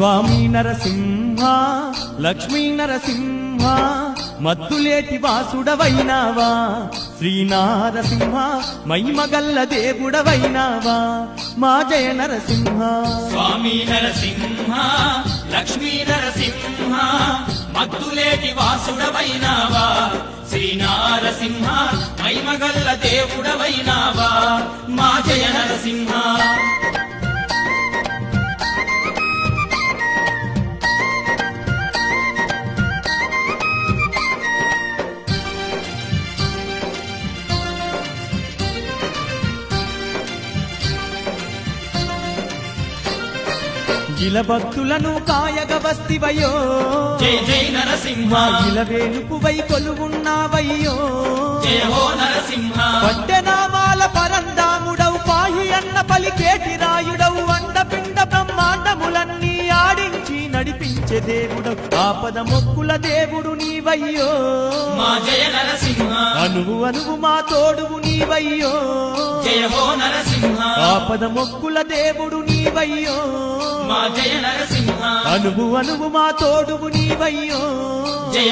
స్వామి నరసింహ లక్ష్మీ నరసింహ మద్దులేటి వాసుడవైనావా శ్రీనారసింహ మహిమగల్ల దేవుడవైనావా మా జయ నరసింహ స్వామి నరసింహ లక్ష్మీ నరసింహ మద్దులేటి వాసుడవైనావా శ్రీనారసింహ మహిమగల్ల దేవుడవైనావా మా జయ నరసింహ ఇల భక్తులను కాయగ వస్తివయో జయ జయ నరసింహ ఇల వేలుపువై కొలువున్నావయ్యో జయ హో నరసింహ పట్టెనామాల పరందాముడవు పాహి అన్న పలికేటి రాయుడవు అండపిండ బ్రహ్మాండములన్నీ ఆడించి నడిపించే దేవుడవు ఆపద మొక్కుల దేవుడు నీవయ్యో మా జయ నరసింహ అనువు అనువు మా తోడువు నీవయ్యో జయ హో నరసింహ ఆపద మొక్కుల దేవుడు నీవయ్యో మా జయ నరసింహ అనువు అనువు మా తోడువు నీవయ్యో జయ